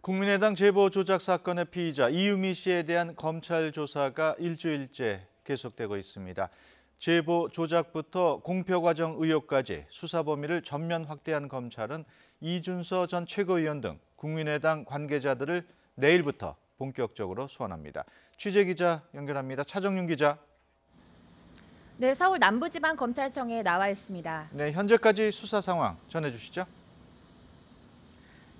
국민의당 제보 조작 사건의 피의자 이유미 씨에 대한 검찰 조사가 일주일째 계속되고 있습니다. 제보 조작부터 공표 과정 의혹까지 수사 범위를 전면 확대한 검찰은 이준서 전 최고위원 등 국민의당 관계자들을 내일부터 본격적으로 소환합니다. 취재기자 연결합니다. 차정윤 기자. 네, 서울 남부지방검찰청에 나와 있습니다. 네, 현재까지 수사 상황 전해주시죠.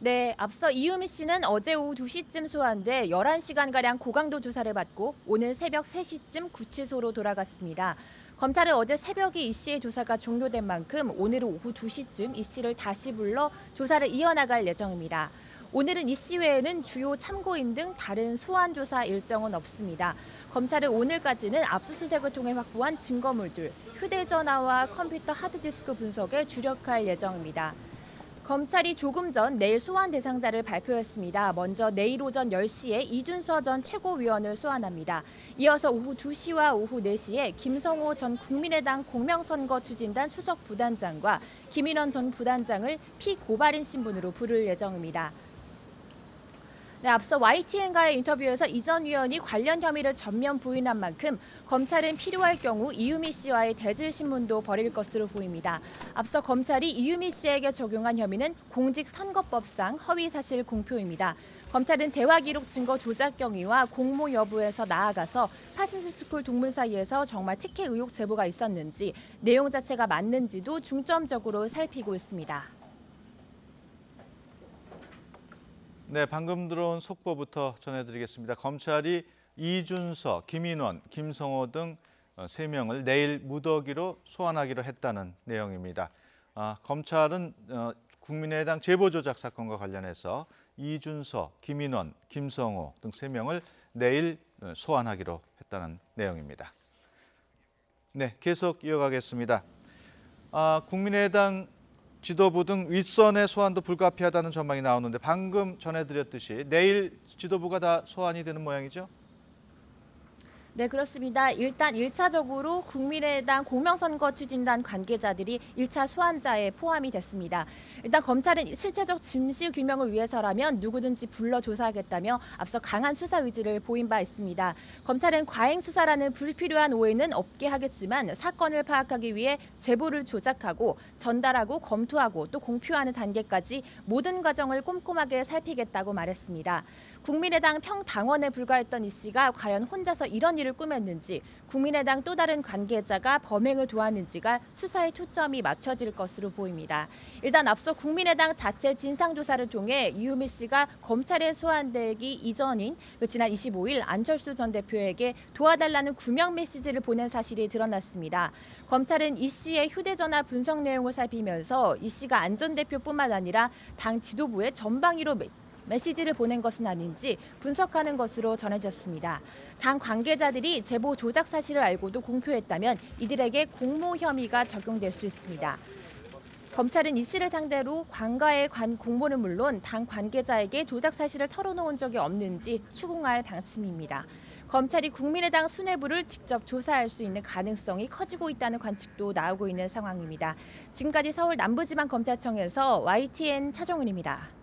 네, 앞서 이유미 씨는 어제 오후 2시쯤 소환돼 11시간가량 고강도 조사를 받고 오늘 새벽 3시쯤 구치소로 돌아갔습니다. 검찰은 어제 새벽에 이 씨의 조사가 종료된 만큼 오늘 오후 2시쯤 이 씨를 다시 불러 조사를 이어나갈 예정입니다. 오늘은 이 씨 외에는 주요 참고인 등 다른 소환 조사 일정은 없습니다. 검찰은 오늘까지는 압수수색을 통해 확보한 증거물들, 휴대전화와 컴퓨터 하드디스크 분석에 주력할 예정입니다. 검찰이 조금 전 내일 소환 대상자를 발표했습니다. 먼저 내일 오전 10시에 이준서 전 최고위원을 소환합니다. 이어서 오후 2시와 오후 4시에 김성호 전 국민의당 공명선거 추진단 수석 부단장과 김인원 전 부단장을 피고발인 신분으로 부를 예정입니다. 네, 앞서 YTN과의 인터뷰에서 이 전 위원이 관련 혐의를 전면 부인한 만큼 검찰은 필요할 경우 이유미 씨와의 대질 신문도 벌일 것으로 보입니다. 앞서 검찰이 이유미 씨에게 적용한 혐의는 공직선거법상 허위사실 공표입니다. 검찰은 대화 기록 증거 조작 경위와 공모 여부에서 나아가서 파슨스스쿨 동문 사이에서 정말 특혜 의혹 제보가 있었는지 내용 자체가 맞는지도 중점적으로 살피고 있습니다. 네, 방금 들어온 속보부터 전해드리겠습니다. 검찰이 이준서, 김인원, 김성호 등 3명을 내일 무더기로 소환하기로 했다는 내용입니다. 검찰은 국민의당 제보 조작 사건과 관련해서 이준서, 김인원, 김성호 등 3명을 내일 소환하기로 했다는 내용입니다. 네, 계속 이어가겠습니다. 국민의당 지도부 등 윗선의 소환도 불가피하다는 전망이 나오는데 방금 전해드렸듯이 내일 지도부가 다 소환이 되는 모양이죠? 네, 그렇습니다. 일단 1차적으로 국민의당 공명선거 추진단 관계자들이 1차 소환자에 포함이 됐습니다. 일단 검찰은 실체적 진실 규명을 위해서라면 누구든지 불러 조사하겠다며 앞서 강한 수사 의지를 보인 바 있습니다. 검찰은 과잉 수사라는 불필요한 오해는 없게 하겠지만 사건을 파악하기 위해 제보를 조작하고 전달하고 검토하고 또 공표하는 단계까지 모든 과정을 꼼꼼하게 살피겠다고 말했습니다. 국민의당 평당원에 불과했던 이 씨가 과연 혼자서 이런 일을 꾸몄는지, 국민의당 또 다른 관계자가 범행을 도왔는지가 수사의 초점이 맞춰질 것으로 보입니다. 일단 앞서 국민의당 자체 진상조사를 통해 이유미 씨가 검찰에 소환되기 이전인 지난 25일 안철수 전 대표에게 도와달라는 구명 메시지를 보낸 사실이 드러났습니다. 검찰은 이 씨의 휴대전화 분석 내용을 살피면서 이 씨가 안 전 대표뿐만 아니라 당 지도부에 전방위로 메시지를 보낸 것은 아닌지 분석하는 것으로 전해졌습니다. 당 관계자들이 제보 조작 사실을 알고도 공표했다면 이들에게 공모 혐의가 적용될 수 있습니다. 검찰은 이 씨를 상대로 관과에 관 공모는 물론 당 관계자에게 조작 사실을 털어놓은 적이 없는지 추궁할 방침입니다. 검찰이 국민의당 수뇌부를 직접 조사할 수 있는 가능성이 커지고 있다는 관측도 나오고 있는 상황입니다. 지금까지 서울 남부지방검찰청에서 YTN 차정은입니다.